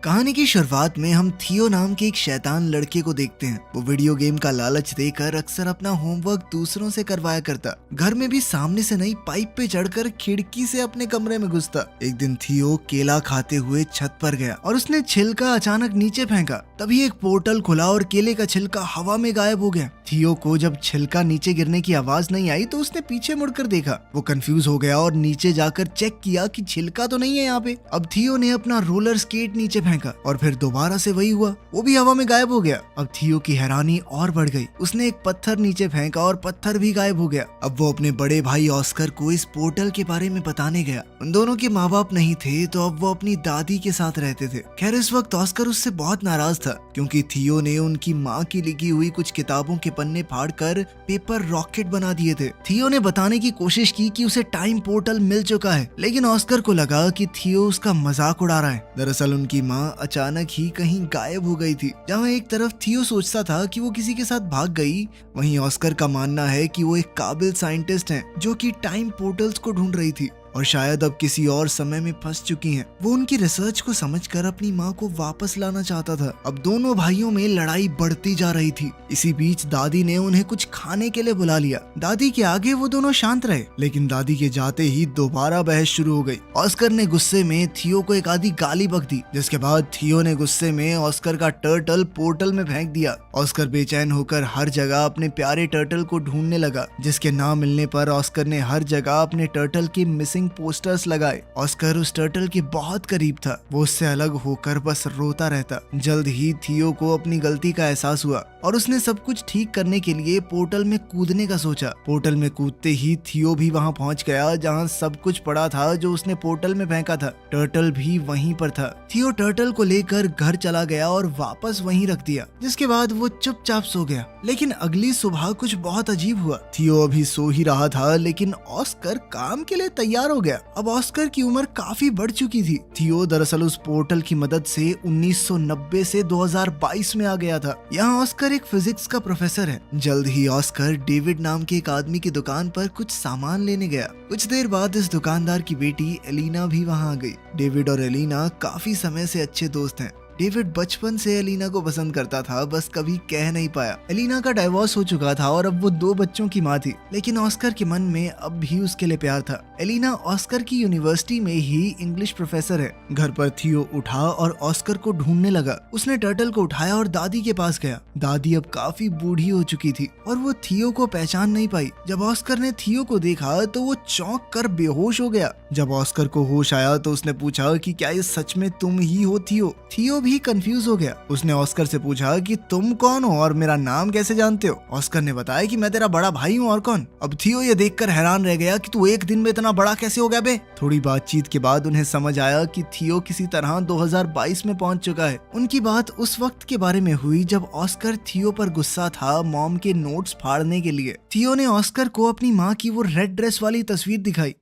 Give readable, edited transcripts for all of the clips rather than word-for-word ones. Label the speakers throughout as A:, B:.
A: कहानी की शुरुआत में हम थियो नाम के एक शैतान लड़के को देखते हैं। वो वीडियो गेम का लालच देकर अक्सर अपना होमवर्क दूसरों से करवाया करता। घर में भी सामने से नहीं पाइप पे चढ़कर खिड़की से अपने कमरे में घुसता। एक दिन थियो केला खाते हुए छत पर गया और उसने छिलका अचानक नीचे फेंका। तभी एक पोर्टल खुला और केले का छिलका हवा में गायब हो गया। थियो को जब छिलका नीचे गिरने की आवाज नहीं आई तो उसने पीछे मुड़कर देखा। वो कंफ्यूज हो गया और नीचे जाकर चेक किया कि छिलका तो नहीं है यहाँ पे। अब थियो ने अपना रोलर स्केट नीचे फेंका और फिर दोबारा से वही हुआ, वो भी हवा में गायब हो गया। अब थियो की हैरानी और बढ़ गई। उसने एक पत्थर नीचे फेंका और पत्थर भी गायब हो गया। अब वो अपने बड़े भाई ऑस्कर को इस पोर्टल के बारे में बताने गया। उन दोनों के माँ बाप नहीं थे तो अब वो अपनी दादी के साथ रहते थे। खैर इस वक्त ऑस्कर उससे बहुत नाराज था क्योंकि थियो ने उनकी माँ की लिखी हुई कुछ किताबों के पन्ने फाड़कर पेपर रॉकेट बना दिए थे। थियो ने बताने की कोशिश की कि उसे टाइम पोर्टल मिल चुका है, लेकिन ऑस्कर को लगा कि थियो उसका मजाक उड़ा रहा है। दरअसल उनकी माँ अचानक ही कहीं गायब हो गई थी। जहाँ एक तरफ थियो सोचता था कि वो किसी के साथ भाग गई, वहीं ऑस्कर का मानना है कि वो एक काबिल साइंटिस्ट हैं जो कि टाइम पोर्टल्स को ढूंढ रही थी और शायद अब किसी और समय में फंस चुकी हैं। वो उनकी रिसर्च को समझकर अपनी माँ को वापस लाना चाहता था। अब दोनों भाइयों में लड़ाई बढ़ती जा रही थी। इसी बीच दादी ने उन्हें कुछ खाने के लिए बुला लिया। दादी के आगे वो दोनों शांत रहे, लेकिन दादी के जाते ही दोबारा बहस शुरू हो गई। ऑस्कर ने गुस्से में थियो को एक आधी गाली बक दी, जिसके बाद थियो ने गुस्से में ऑस्कर का टर्टल पोर्टल में फेंक दिया। ऑस्कर बेचैन होकर हर जगह अपने प्यारे टर्टल को ढूंढने लगा, जिसके ना मिलने पर ऑस्कर ने हर जगह अपने टर्टल के मिसिंग पोस्टर्स लगाए। ऑस्कर उस टर्टल के बहुत करीब था। वो उससे अलग होकर बस रोता रहता। जल्द ही थियो को अपनी गलती का एहसास हुआ और उसने सब कुछ ठीक करने के लिए पोर्टल में कूदने का सोचा। पोर्टल में कूदते ही थियो भी वहां पहुंच गया जहां सब कुछ पड़ा था जो उसने पोर्टल में फेंका था। टर्टल भी वहीं पर था। थियो टर्टल को लेकर घर चला गया और वापस वहीं रख दिया, जिसके बाद वो चुपचाप सो गया। लेकिन अगली सुबह कुछ बहुत अजीब हुआ। थियो अभी सो ही रहा था, लेकिन ऑस्कर काम के लिए तैयार हो गया। अब ऑस्कर की उम्र काफी बढ़ चुकी थी। थियो दरअसल उस पोर्टल की मदद से 1990 से 2022 में आ गया था। यहाँ ऑस्कर एक फिजिक्स का प्रोफेसर है। जल्द ही ऑस्कर डेविड नाम के एक आदमी की दुकान पर कुछ सामान लेने गया। कुछ देर बाद इस दुकानदार की बेटी एलिना भी वहाँ आ गई। डेविड और एलिना काफी समय से अच्छे दोस्त हैं। डेविड बचपन से एलिना को पसंद करता था, बस कभी कह नहीं पाया। एलिना का डाइवोर्स हो चुका था और अब वो 2 बच्चों की माँ थी, लेकिन ऑस्कर के मन में अब भी उसके लिए प्यार था। एलिना ऑस्कर की यूनिवर्सिटी में ही इंग्लिश प्रोफेसर है। घर पर थियो उठा और ऑस्कर को ढूंढने लगा। उसने टर्टल को उठाया और दादी के पास गया। दादी अब काफी बूढ़ी हो चुकी थी और वो थियो को पहचान नहीं पाई। जब ऑस्कर ने थियो को देखा तो वो चौंक कर बेहोश हो गया। जब ऑस्कर को होश आया तो उसने पूछा कि क्या ये सच में तुम ही हो थियो? थियो भी कंफ्यूज हो गया। उसने ऑस्कर से पूछा कि तुम कौन हो और मेरा नाम कैसे जानते हो? ऑस्कर ने बताया कि मैं तेरा बड़ा भाई हूँ, और कौन? अब थियो ये देखकर हैरान रह गया कि तू एक दिन में इतना बड़ा कैसे हो गया बे? थोड़ी बातचीत के बाद उन्हें समझ आया कि थियो किसी तरह 2022 में पहुंच चुका है। उनकी बात उस वक्त के बारे में हुई जब ऑस्कर थियो पर गुस्सा था मॉम के नोट्स फाड़ने के लिए। थियो ने ऑस्कर को अपनी माँ की वो रेड ड्रेस वाली तस्वीर दिखाई।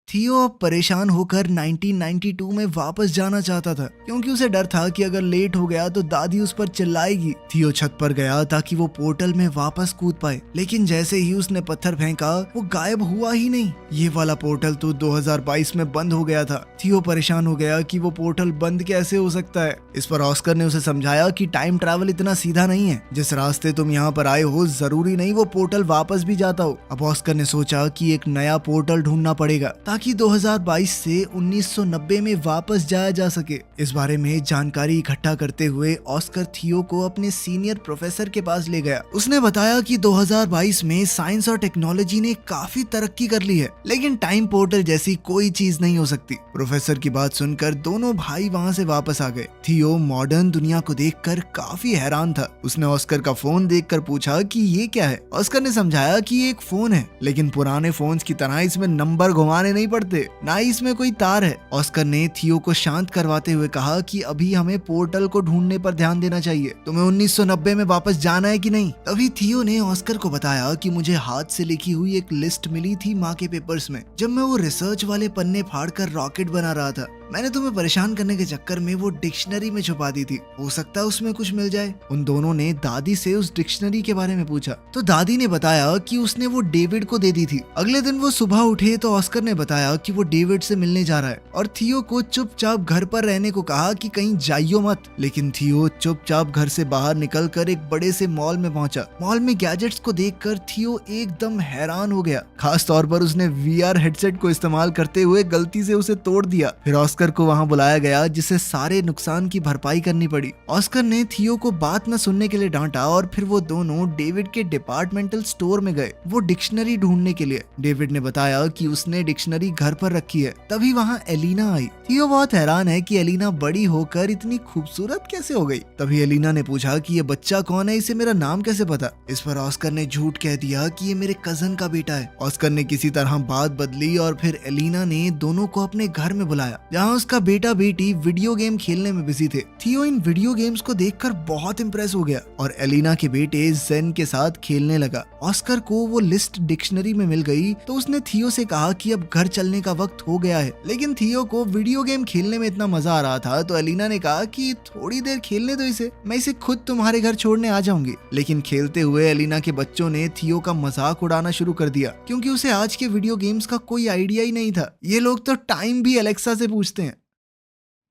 A: थियो अब परेशान होकर 1992 में वापस जाना चाहता था, क्योंकि उसे डर था कि अगर लेट हो गया तो दादी उस पर चिल्लाएगी। थियो छत पर गया ताकि वो पोर्टल में वापस कूद पाए, लेकिन जैसे ही उसने पत्थर फेंका वो गायब हुआ ही नहीं। ये वाला पोर्टल तो 2022 में बंद हो गया था। थियो परेशान हो गया कि वो पोर्टल बंद कैसे हो सकता है। इस पर ऑस्कर ने उसे समझाया कि टाइम ट्रैवल इतना सीधा नहीं है। जिस रास्ते तुम यहाँ पर आए हो जरूरी नहीं वो पोर्टल वापस भी जाता हो। अब ऑस्कर ने सोचा कि एक नया पोर्टल ढूंढना पड़ेगा ताकि 2022 से 1990 में वापस जाया जा सके। इस बारे में जानकारी इकट्ठा करते हुए ऑस्कर थियो को अपने सीनियर प्रोफेसर के पास ले गया। उसने बताया कि 2022 में साइंस और टेक्नोलॉजी ने काफी तरक्की कर ली है, लेकिन टाइम पोर्टल जैसी कोई चीज नहीं हो सकती। प्रोफेसर की बात सुनकर दोनों भाई वहाँ से वापस आ गए। थियो मॉडर्न दुनिया को देखकर काफी हैरान था। उसने ऑस्कर का फोन देखकर पूछा कि ये क्या है। ऑस्कर ने समझाया कि ये एक फोन है, लेकिन पुराने फोन्स की तरह इसमें नंबर घुमाने नहीं पड़ते, ना ही इसमें कोई तार है। ऑस्कर ने थियो को शांत करवाते हुए कहा कि अभी हमें पोर्टल को ढूंढने पर ध्यान देना चाहिए। तुम्हें 1990 में वापस जाना है कि नहीं? तभी थियो ने ऑस्कर को बताया कि मुझे हाथ से लिखी हुई एक लिस्ट मिली थी माँ के पेपर्स में, जब मैं वो रिसर्च वाले पन्ने फाड़कर रॉकेट बना रहा था। मैंने तुम्हें परेशान करने के चक्कर में वो डिक्शनरी में छुपा दी थी, हो सकता है उसमें कुछ मिल जाए। उन दोनों ने दादी से उस डिक्शनरी के बारे में पूछा तो दादी ने बताया कि उसने वो डेविड को दे दी थी। अगले दिन वो सुबह उठे तो ऑस्कर ने बताया कि वो डेविड से मिलने जा रहा है और थियो को चुपचाप घर पर रहने को कहा कि कहीं जाइयो मत। लेकिन थियो चुपचाप घर से बाहर निकलकर एक बड़े से मॉल में पहुंचा। मॉल में गैजेट्स को देखकर थियो एकदम हैरान हो गया। खास तौर पर उसने वीआर हेडसेट को इस्तेमाल करते हुए गलती से उसे तोड़ दिया। फिर ऑस्कर को वहां बुलाया गया जिसे सारे नुकसान की भरपाई करनी पड़ी। ऑस्कर ने थियो को बात न सुनने के लिए डांटा और फिर वो दोनों डेविड के डिपार्टमेंटल स्टोर में गए वो डिक्शनरी ढूंढने के लिए। डेविड ने बताया कि उसने डिक्शनरी घर पर रखी है। तभी वहाँ एलिना आई। थियो बहुत हैरान है कि एलिना बड़ी होकर इतनी खूबसूरत कैसे हो गई। तभी एलिना ने पूछा कि ये बच्चा कौन है, इसे मेरा नाम कैसे पता। इस पर ऑस्कर ने झूठ कह दिया कि ये मेरे कजन का बेटा है। ऑस्कर ने किसी तरह बात बदली और फिर एलिना ने दोनों को अपने घर में बुलाया जहाँ उसका बेटा बेटी वीडियो गेम खेलने में बिजी थे। थियो इन वीडियो गेम्स को देखकर बहुत इम्प्रेस हो गया और एलिना के बेटे जेन के साथ खेलने लगा। ऑस्कर को वो लिस्ट डिक्शनरी में मिल गई तो उसने थियो से कहा कि अब घर चलने का वक्त हो गया है। लेकिन थियो को वीडियो गेम खेलने में इतना मजा आ रहा था तो एलिना ने कहा कि थोड़ी देर खेलने दो इसे, मैं इसे खुद तुम्हारे घर छोड़ने आ जाऊंगी। लेकिन खेलते हुए एलिना के बच्चों ने थियो का मजाक उड़ाना शुरू कर दिया क्योंकि उसे आज के वीडियो गेम्स का कोई आइडिया ही नहीं था। ये लोग तो टाइम भी एलेक्सा से पूछते हैं।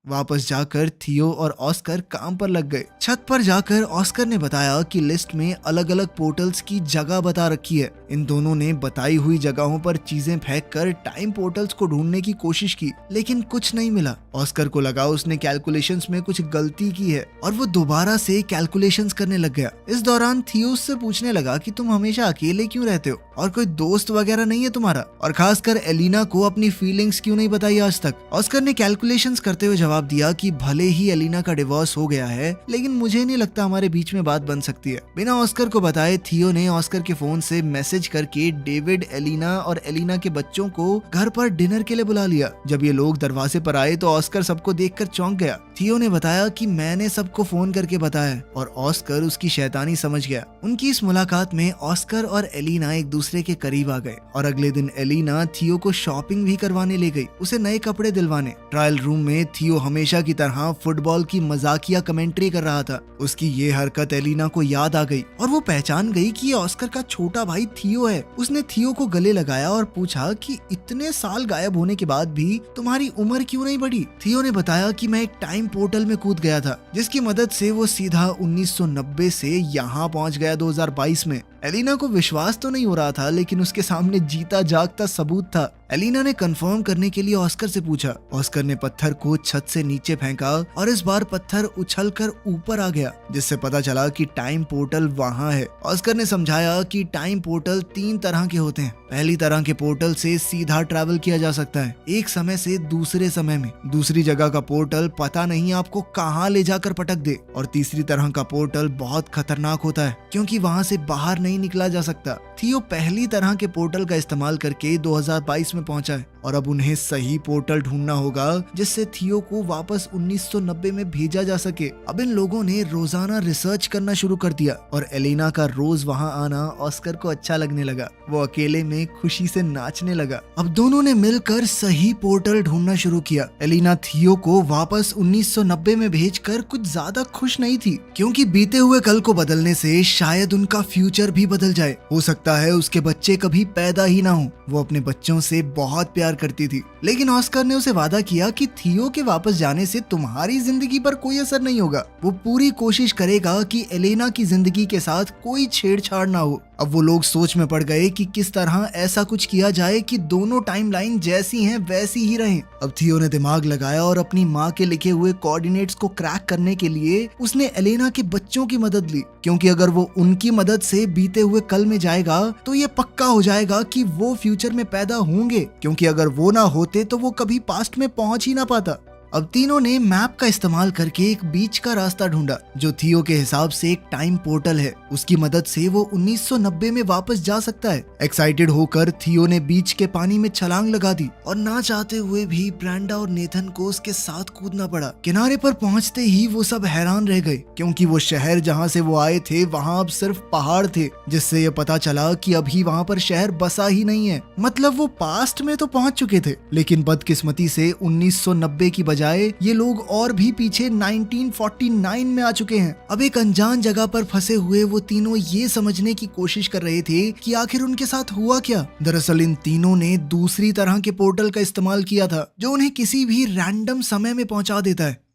A: वापस जाकर थियो और ऑस्कर काम पर लग गए। छत पर जाकर ऑस्कर ने बताया कि लिस्ट में अलग अलग पोर्टल्स की जगह बता रखी है। इन दोनों ने बताई हुई जगहों पर चीजें फेंक कर टाइम पोर्टल्स को ढूंढने की कोशिश की लेकिन कुछ नहीं मिला। ऑस्कर को लगा उसने कैलकुलेशंस में कुछ गलती की है और वो दोबारा से कैलकुलेशंस करने लग गया। इस दौरान थियो उससे पूछने लगा कि तुम हमेशा अकेले क्यों रहते हो और कोई दोस्त वगैरह नहीं है तुम्हारा, और खासकर एलिना को अपनी फीलिंग्स क्यों नहीं बताई आज तक। ऑस्कर ने कैलकुलेशंस करते हुए जवाब दिया कि भले ही एलिना का डिवोर्स हो गया है लेकिन मुझे नहीं लगता हमारे बीच में बात बन सकती है। बिना ऑस्कर को बताए थियो ने ऑस्कर के फोन से मैसेज करके डेविड, एलिना और एलिना के बच्चों को घर पर डिनर के लिए बुला लिया। जब ये लोग दरवाजे पर आए तो ऑस्कर सबको देखकर चौंक गया। थियो ने बताया कि मैंने सबको फोन करके बताया और ऑस्कर उसकी शैतानी समझ गया। उनकी इस मुलाकात में ऑस्कर और एलिना एक दूसरे के करीब आ गए और अगले दिन एलिना थियो को शॉपिंग भी करवाने ले गई, उसे नए कपड़े दिलवाने। ट्रायल रूम में थियो हमेशा की तरह फुटबॉल की मजाकिया कमेंट्री कर रहा था। उसकी ये हरकत एलिना को याद आ गई और वो पहचान गई कि ये ऑस्कर का छोटा भाई थियो है। उसने थियो को गले लगाया और पूछा कि इतने साल गायब होने के बाद भी तुम्हारी उम्र क्यों नहीं बढ़ी। थियो ने बताया कि मैं एक टाइम पोर्टल में कूद गया था जिसकी मदद से वो सीधा 1990 से यहाँ पहुंच गया 2022 में। एलिना को विश्वास तो नहीं हो रहा था लेकिन उसके सामने जीता जागता सबूत था। एलिना ने कंफर्म करने के लिए ऑस्कर से पूछा। ऑस्कर ने पत्थर को छत से नीचे फेंका और इस बार पत्थर उछलकर ऊपर आ गया जिससे पता चला कि टाइम पोर्टल वहाँ है। ऑस्कर ने समझाया कि टाइम पोर्टल 3 तरह के होते हैं। पहली तरह के पोर्टल से सीधा ट्रैवल किया जा सकता है एक समय से दूसरे समय में। दूसरी जगह का पोर्टल पता नहीं आपको कहाँ ले जाकर पटक दे। और तीसरी तरह का पोर्टल बहुत खतरनाक होता है क्योंकि वहाँ से बाहर नहीं निकला जा सकता। थियो पहली तरह के पोर्टल का इस्तेमाल करके 2022 में पहुंचा है और अब उन्हें सही पोर्टल ढूंढना होगा जिससे थियो को वापस 1990 में भेजा जा सके। अब इन लोगों ने रोजाना रिसर्च करना शुरू कर दिया और एलिना का रोज वहां आना ऑस्कर को अच्छा लगने लगा। वो अकेले में खुशी से नाचने लगा। अब दोनों ने मिलकर सही पोर्टल ढूंढना शुरू किया। एलिना थियो को वापस 1990 में भेजकर कुछ ज्यादा खुश नहीं थी क्योंकि बीते हुए कल को बदलने से शायद उनका फ्यूचर भी बदल जाए। हो सकता है उसके बच्चे कभी पैदा ही ना हो। वो अपने बच्चों से बहुत प्यार करती थी लेकिन ऑस्कर ने उसे वादा किया कि थियो के वापस जाने से तुम्हारी जिंदगी पर कोई असर नहीं होगा। वो पूरी कोशिश करेगा कि एलेना की जिंदगी के साथ कोई छेड़छाड़ ना हो। अब वो लोग सोच में पड़ गए कि किस तरह ऐसा कुछ किया जाए कि दोनों टाइमलाइन जैसी हैं वैसी ही रहें। अब थियो ने दिमाग लगाया और अपनी माँ के लिखे हुए कोऑर्डिनेट्स को क्रैक करने के लिए उसने एलेना के बच्चों की मदद ली क्योंकि अगर वो उनकी मदद से बीते हुए कल में जाएगा तो ये पक्का हो जाएगा कि वो फ्यूचर में पैदा होंगे क्योंकि अगर वो ना होते तो वो कभी पास्ट में पहुंच ही ना पाता। अब तीनों ने मैप का इस्तेमाल करके एक बीच का रास्ता ढूंढा जो थियो के हिसाब से एक टाइम पोर्टल है। उसकी मदद से वो 1990 में वापस जा सकता है। एक्साइटेड होकर थियो ने बीच के पानी में छलांग लगा दी और ना चाहते हुए भी ब्रेंडा और नेथन को उसके साथ कूदना पड़ा। किनारे पर पहुंचते ही वो सब हैरान रह गए क्योंकि वो शहर जहाँ से वो आए थे वहाँ अब सिर्फ पहाड़ थे, जिससे ये पता चला कि अभी वहाँ पर शहर बसा ही नहीं है। मतलब वो पास्ट में तो पहुंच चुके थे लेकिन बदकिस्मती से 1990 की बजाय ये लोग और भी पीछे 1949 में आ चुके हैं। अब एक अनजान जगह पर फंसे हुए वो तीनों ये समझने की कोशिश कर रहे थे कि आखिर उनके साथ हुआ क्या। दरअसल इन तीनों ने दूसरी तरह के पोर्टल का इस्तेमाल किया था जो उन्हें किसी भी रैंडम समय में पहुंचा देता है।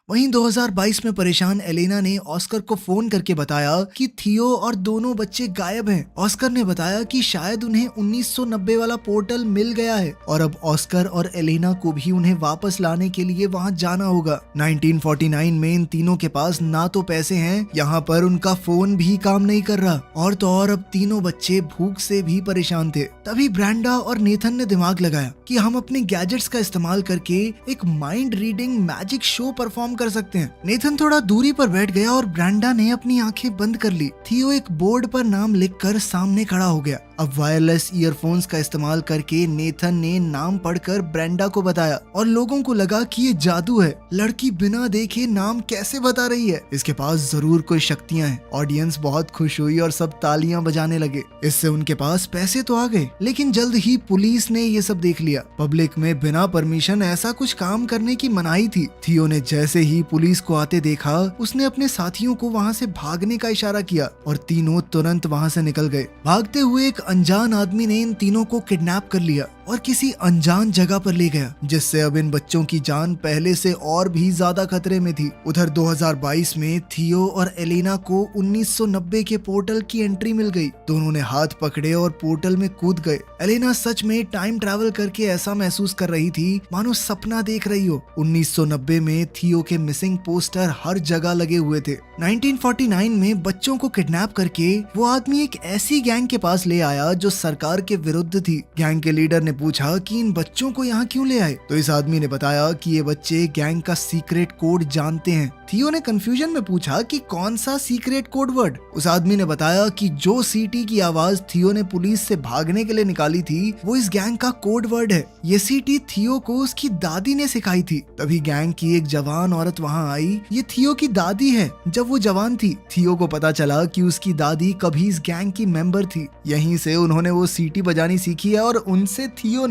A: वहीं 2022 में परेशान एलेना ने ऑस्कर को फोन करके बताया कि थियो और दोनों बच्चे गायब हैं। ऑस्कर ने बताया कि शायद उन्हें 1990 वाला पोर्टल मिल गया है और अब ऑस्कर और एलेना को भी उन्हें वापस लाने के लिए वहां जाना होगा। 1949 में इन तीनों के पास ना तो पैसे हैं, यहाँ पर उनका फोन भी काम नहीं कर रहा और तो और अब तीनों बच्चे भूख से भी परेशान थे। तभी ब्रेंडा और नेथन ने दिमाग लगाया कि हम अपने गैजेट्स का इस्तेमाल करके एक mind reading magic show perform कर सकते हैं। नेथन थोड़ा दूरी पर बैठ गया और ब्रेंडा ने अपनी आंखें बंद कर ली। थियो एक बोर्ड पर नाम लिखकर सामने खड़ा हो गया। अब वायरलेस ईयरफोन्स का इस्तेमाल करके नेथन ने नाम पढ़कर ब्रेंडा को बताया और लोगों को लगा कि ये जादू है। लड़की बिना देखे नाम कैसे बता रही है, इसके पास जरूर कोई शक्तियां हैं। ऑडियंस बहुत खुश हुई और सब तालियां बजाने लगे। इससे उनके पास पैसे तो आ गए, लेकिन जल्द ही पुलिस ने ये सब देख लिया। पब्लिक में बिना परमिशन ऐसा कुछ काम करने की मनाही थी। थियो ने जैसे ही पुलिस को आते देखा, उसने अपने साथियों को वहाँ से भागने का इशारा किया और तीनों तुरंत वहाँ से निकल गए। भागते हुए एक अनजान आदमी ने इन तीनों को किडनैप कर लिया और किसी अनजान जगह पर ले गया, जिससे अब इन बच्चों की जान पहले से और भी ज्यादा खतरे में थी। उधर 2022 में थियो और एलेना को 1990 के पोर्टल की एंट्री मिल गई। दोनों ने हाथ पकड़े और पोर्टल में कूद गए। एलेना सच में टाइम ट्रैवल करके ऐसा महसूस कर रही थी मानो सपना देख रही हो। 1990 में थियो के मिसिंग पोस्टर हर जगह लगे हुए थे। 1949 में बच्चों को किडनैप करके वो आदमी एक ऐसी गैंग के पास ले आया जो सरकार के विरुद्ध थी। गैंग के लीडर ने पूछा कि इन बच्चों को यहाँ क्यों ले आए, तो इस आदमी ने बताया कि ये बच्चे गैंग का सीक्रेट कोड जानते हैं। थियो ने कंफ्यूजन में पूछा कि कौन सा सीक्रेट कोड वर्ड। उस आदमी ने बताया कि जो सीटी की आवाज थियो ने पुलिस से भागने के लिए निकाली थी वो इस गैंग का कोड वर्ड है। ये सीटी थियो को उसकी दादी ने सिखाई थी। तभी गैंग की एक जवान औरत वहाँ आई। ये थियो की दादी है जब वो जवान थी। थियो को पता चला कि उसकी दादी कभी इस गैंग की मेंबर थी। यहीं से उन्होंने वो सीटी बजानी सीखी है और उनसे थियो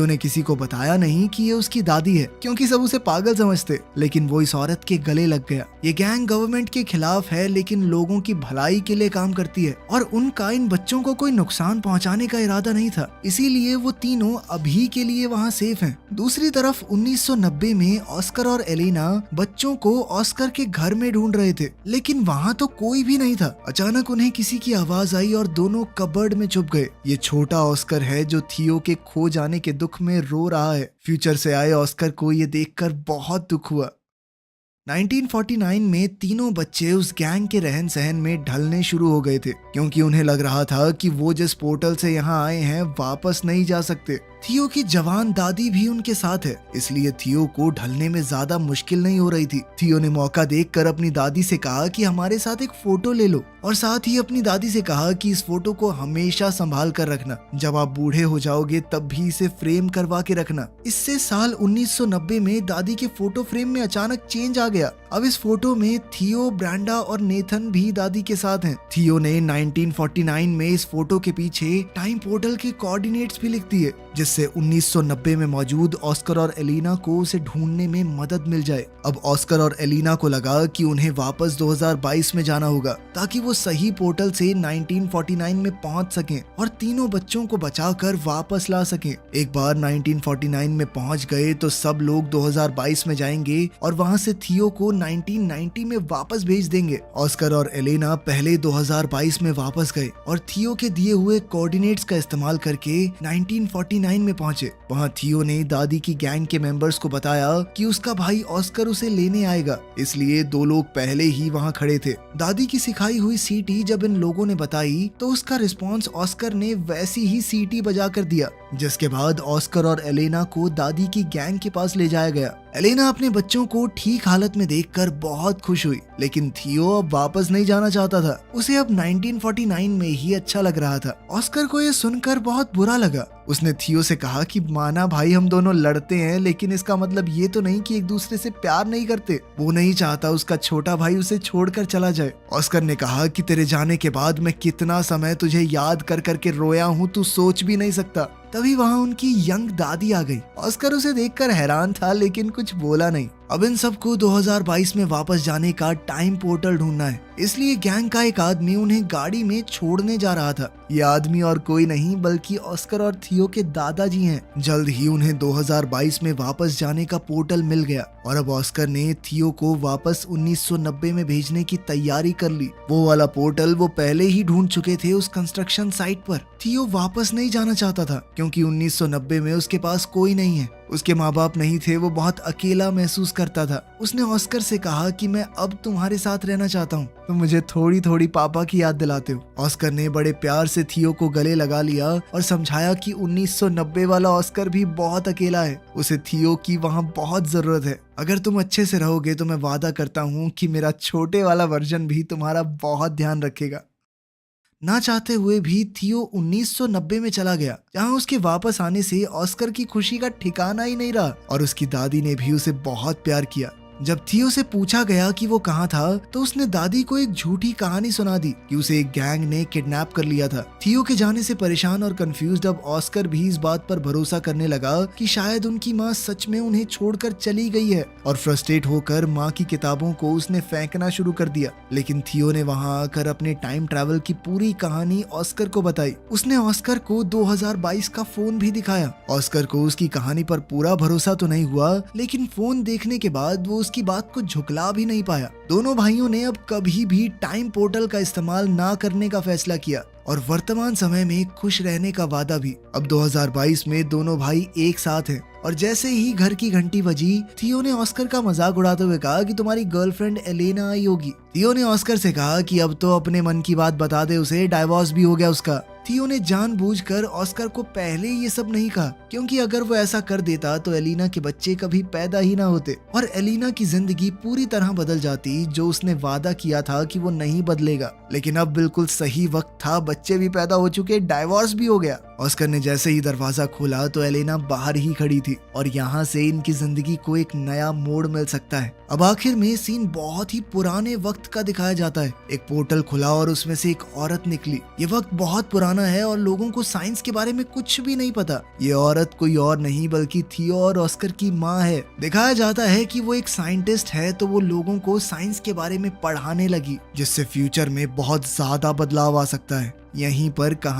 A: ने किसी को बताया नहीं कि ये उसकी दादी है, क्योंकि सब उसे पागल समझते। लेकिन वो इस औरत के गले लग गया। ये गैंग गवर्नमेंट के खिलाफ है, लेकिन लोगों की भलाई के लिए काम करती है और उनका इन बच्चों को कोई नुकसान पहुंचाने का इरादा नहीं था। इसीलिए वो तीनों अभी के लिए वहाँ सेफ हैं। दूसरी तरफ 1990 में ऑस्कर और एलेना बच्चों को ऑस्कर के घर में ढूंढ रहे थे, लेकिन वहाँ तो कोई भी नहीं था। अचानक उन्हें किसी की आवाज आई और दोनों कबर्ड में छुप गए। ये छोटा ऑस्कर है जो थियो के खो जाने के दुख में रो रहा है। फ्यूचर से आए ऑस्कर को ये देखकर बहुत दुख हुआ। 1949 में तीनों बच्चे उस गैंग के रहन सहन में ढलने शुरू हो गए थे, क्योंकि उन्हें लग रहा था कि वो जिस पोर्टल से यहाँ आए हैं वापस नहीं जा सकते। थियो की जवान दादी भी उनके साथ है, इसलिए थियो को ढलने में ज्यादा मुश्किल नहीं हो रही थी। थियो ने मौका देखकर अपनी दादी से कहा कि हमारे साथ एक फोटो ले लो और साथ ही अपनी दादी से कहा कि इस फोटो को हमेशा संभाल कर रखना। जब आप बूढ़े हो जाओगे तब भी इसे फ्रेम करवा के रखना। इससे साल 1990 में दादी के फोटो फ्रेम में अचानक चेंज आ गया। अब इस फोटो में थियो, ब्रेंडा और नेथन भी दादी के साथ हैं। थियो ने 1949 में इस फोटो के पीछे टाइम पोर्टल के कोऑर्डिनेट्स भी लिख दिए, जिससे 1990 में मौजूद ऑस्कर और एलेना को उसे ढूंढने में मदद मिल जाए। अब ऑस्कर और एलेना को लगा कि उन्हें वापस 2022 में जाना होगा ताकि वो सही पोर्टल से 1949 में पहुंच सकें और तीनों बच्चों को बचाकर वापस ला सकें। एक बार 1949 में पहुंच गए तो सब लोग 2022 में जाएंगे और वहां से थियो को 1990 में वापस भेज देंगे। ऑस्कर और एलेना पहले 2022 में वापस गए और थियो के दिए हुए कोऑर्डिनेट्स का इस्तेमाल करके 1949 में पहुंचे। वहां थियो ने दादी की गैंग के मेंबर्स को बताया कि उसका भाई ऑस्कर उसे लेने आएगा, इसलिए दो लोग पहले ही वहां खड़े थे। दादी की सिखाई हुई सीटी जब इन लोगों ने बताई तो उसका रिस्पॉन्स ऑस्कर ने वैसी ही सीटी बजा कर दिया, जिसके बाद ऑस्कर और एलेना को दादी की गैंग के पास ले जाया गया। एलेना अपने बच्चों को ठीक हालत में देखकर बहुत खुश हुई, लेकिन थियो अब वापस नहीं जाना चाहता था। उसे अब 1949 में ही अच्छा लग रहा था। ऑस्कर को यह सुनकर बहुत बुरा लगा। उसने थियो से कहा कि माना भाई हम दोनों लड़ते हैं, लेकिन इसका मतलब ये तो नहीं कि एक दूसरे से प्यार नहीं करते। वो नहीं चाहता उसका छोटा भाई उसे छोड़कर चला जाए। ऑस्कर ने कहा कि तेरे जाने के बाद मैं कितना समय तुझे याद कर करके रोया हूँ, तू सोच भी नहीं सकता। तभी वहाँ उनकी यंग दादी आ गई। ऑस्कर उसे देखकर हैरान था लेकिन कुछ बोला नहीं। अब इन सबको 2022 में वापस जाने का टाइम पोर्टल ढूंढना है, इसलिए गैंग का एक आदमी उन्हें गाड़ी में छोड़ने जा रहा था। ये आदमी और कोई नहीं बल्कि ऑस्कर और थियो के दादाजी हैं। जल्द ही उन्हें 2022 में वापस जाने का पोर्टल मिल गया और अब ऑस्कर ने थियो को वापस 1990 में भेजने की तैयारी कर ली। वो वाला पोर्टल वो पहले ही ढूंढ चुके थे उस कंस्ट्रक्शन साइट पर। थियो वापस नहीं जाना चाहता था क्योंकि 1990 में उसके पास कोई नहीं है, उसके माँ बाप नहीं थे, वो बहुत अकेला महसूस करता था। उसने ऑस्कर से कहा कि मैं अब तुम्हारे साथ रहना चाहता हूँ, तुम मुझे थोड़ी थोड़ी पापा की याद दिलाते हो। ऑस्कर ने बड़े प्यार से थियो को गले लगा लिया और समझाया कि 1990 वाला ऑस्कर भी बहुत अकेला है, उसे थियो की वहाँ बहुत जरूरत है। अगर तुम अच्छे से रहोगे तो मैं वादा करता हूँ कि मेरा छोटे वाला वर्जन भी तुम्हारा बहुत ध्यान रखेगा। ना चाहते हुए भी थियो 1990 में चला गया, जहां उसके वापस आने से ऑस्कर की खुशी का ठिकाना ही नहीं रहा और उसकी दादी ने भी उसे बहुत प्यार किया। जब थियो से पूछा गया कि वो कहाँ था तो उसने दादी को एक झूठी कहानी सुना दी कि उसे एक गैंग ने किडनैप कर लिया था। थियो के जाने से परेशान और कंफ्यूज्ड अब ऑस्कर भी इस बात पर भरोसा करने लगा कि शायद उनकी माँ सच में उन्हें छोड़कर चली गई है और फ्रस्ट्रेट होकर माँ की किताबों को उसने फेंकना शुरू कर दिया। लेकिन थियो ने वहाँ आकर अपने टाइम ट्रैवल की पूरी कहानी ऑस्कर को बताई। उसने ऑस्कर को 2022 का फोन भी दिखाया। ऑस्कर को उसकी कहानी पर पूरा भरोसा तो नहीं हुआ, लेकिन फोन देखने के बाद वो की बात को झुकला भी नहीं पाया। दोनों भाइयों ने अब कभी भी टाइम पोर्टल का इस्तेमाल ना करने का फैसला किया और वर्तमान समय में खुश रहने का वादा भी। अब 2022 में दोनों भाई एक साथ हैं और जैसे ही घर की घंटी बजी, थियो ने ऑस्कर का मजाक उड़ाते हुए कहा कि तुम्हारी गर्लफ्रेंड एलेना आई होगी। थियो ने ऑस्कर से कहा कि अब तो अपने मन की बात बता दे उसे, डाइवोर्स भी हो गया उसका। थियो ने जानबूझकर ऑस्कर को पहले ये सब नहीं कहा क्योंकि अगर वो ऐसा कर देता तो एलिना के बच्चे कभी पैदा ही ना होते और एलिना की जिंदगी पूरी तरह बदल जाती, जो उसने वादा किया था कि वो नहीं बदलेगा। लेकिन अब बिल्कुल सही वक्त था, बच्चे भी पैदा हो चुके, डाइवोर्स भी हो गया। ऑस्कर ने जैसे ही दरवाजा खोला तो एलेना बाहर ही खड़ी थी और यहाँ से इनकी जिंदगी को एक नया मोड़ मिल सकता है। अब आखिर में सीन बहुत ही पुराने वक्त का दिखाया जाता है। एक पोर्टल खुला और उसमें से एक औरत निकली। ये वक्त बहुत पुराना है और लोगों को साइंस के बारे में कुछ भी नहीं पता। ये औरत कोई और नहीं बल्कि थियो और ऑस्कर की माँ है। दिखाया जाता है कि वो एक साइंटिस्ट है तो वो लोगों को साइंस के बारे में पढ़ाने लगी, जिससे फ्यूचर में बहुत ज्यादा बदलाव आ सकता है। यहीं पर कहानी